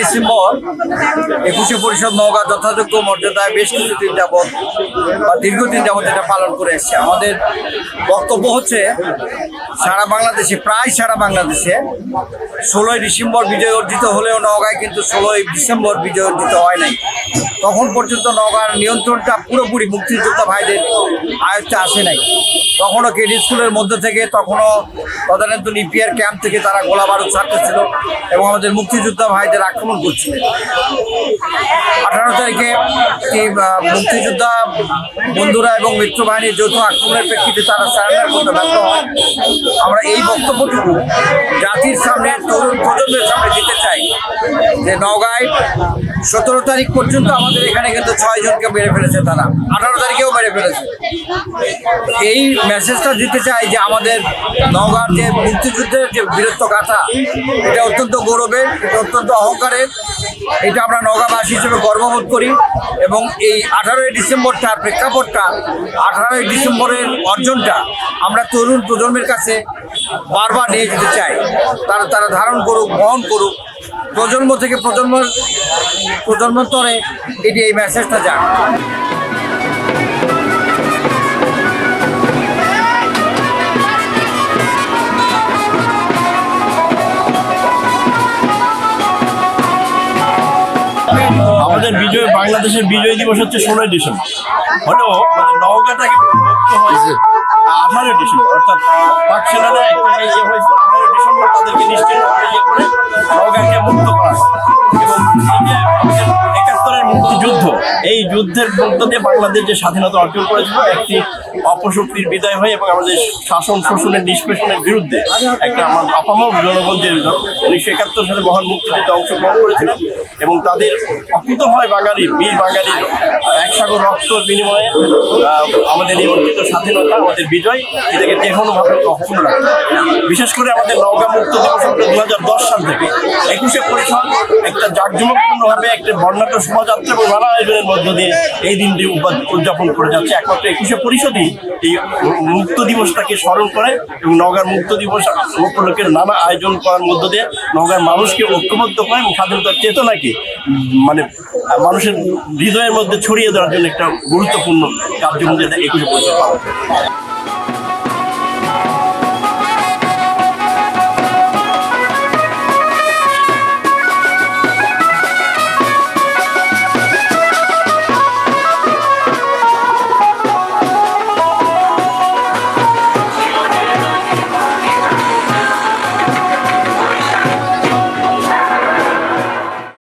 December 21শে পরিষদ নওগাঁ যথাযোগ্য মর্যাদায় বেশ কিছুদিন যাবৎ বা দীর্ঘদিন যাবৎ এটা পালন করে এসছে। আমাদের বক্তব্য হচ্ছে প্রায় সারা বাংলাদেশে 16ই ডিসেম্বর বিজয় অর্জিত হলেও নওগাঁয় কিন্তু 16ই ডিসেম্বর বিজয় অর্জিত হয় নাই। তখন পর্যন্ত নওগাঁর নিয়ন্ত্রণটা পুরোপুরি মুক্তিযোদ্ধা ভাইদের আয়ত্তে আসে নাই। তখনও কেডি স্কুলের মধ্যে থেকে, তখনও তদানীন্তন ইপিআর ক্যাম্প থেকে তারা গোলা বারুদ ছাড়তেছিল এবং আমাদের মুক্তিযোদ্ধা ভাইদের আক্রমণ করছিল। 18 তারিখে মুক্তিযোদ্ধা বন্ধুরা এবং মিত্র বাহিনীর যৌথ আক্রমণের প্রেক্ষিতে তারা সারেন্ডার করতে ব্যর্থ হয়। আমরা এই বক্তব্যটুকু জাতির সামনে, তরুণ প্রজন্মের সামনে দিতে চাই যে নওগাঁয় 17 তারিখ পর্যন্ত আমাদের এখানে কিন্তু 6 জনকে মেরে ফেলেছে, তারা 18 তারিখেও মেরে ফেলেছে। এই মেসেজটা দিতে চাই যে আমাদের নওগাঁর যে মুক্তিযুদ্ধের যে বীরত্ব গাথা, এটা অত্যন্ত গৌরবের, এটা অত্যন্ত অহংকারের। এটা আমরা নওগাঁবাসী হিসেবে গর্ববোধ করি এবং এই 18ই ডিসেম্বরটার প্রেক্ষাপটটা, 18ই ডিসেম্বরের অর্জনটা আমরা তরুণ প্রজন্মের কাছে বারবার নিয়ে যেতে চাই। তারা ধারণ করুক, বহন করুক, প্রজন্ম থেকে প্রজন্মান্তরে এটি এই মেসেজটা যাক। আমাদের বাংলাদেশের বিজয় দিবস হচ্ছে 16ই ডিসেম্বর, হলেও নওগাঁটাকে 18ই ডিসেম্বর, অর্থাৎ পাক সেনারা একটা হয়েছে 18ই ডিসেম্বর তাদেরকে নিশ্চিত করে নওগাঁকে মুক্ত করা এবং আমাদের 71-এর মুক্তিযুদ্ধ, এই যুদ্ধের মধ্য দিয়ে বাংলাদেশ যে স্বাধীনতা অর্জন করেছিল একটি অপশক্তির বিদায় হয় এবং আমাদের শাসন শোষণের নিষ্পেষণের বিরুদ্ধে একটা আমার আপামর জনগণ যে 1971 সালে মহান মুক্তিযুদ্ধে অংশগ্রহণ করেছিল এবং তাদের অকুতভয় বাঙালির বীর বাঙালির একসাগর রক্তর বিনিময়ে আমাদের এই অর্জিত স্বাধীনতা, আমাদের বিজয়, এটাকে যে কোনোভাবে অক্ষুণ্ণ রাখতে। বিশেষ করে আমাদের নওগাঁ মুক্ত দিবস 2010 সাল থেকে 21শে পরিষদ একটা জাঁকজমকপূর্ণভাবে একটা বর্ণাঢ্য শোভাযাত্রা এবং নানা আয়োজনের মধ্য দিয়ে এই দিনটি উদযাপন করে যাচ্ছে। একমাত্র 21শে পরিষদই এই মুক্ত দিবসটাকে স্মরণ করে এবং নওগাঁর মুক্ত দিবস উপলক্ষে নানা আয়োজন করার মধ্য দিয়ে নওগাঁর মানুষকে ঐক্যবদ্ধ করে এবং স্বাধীনতার চেতনাকে মানুষের হৃদয়ের মধ্যে ছড়িয়ে দেওয়ার জন্য একটা গুরুত্বপূর্ণ কার্যক্রম যেটা 21শে পরিষদ পালন করে।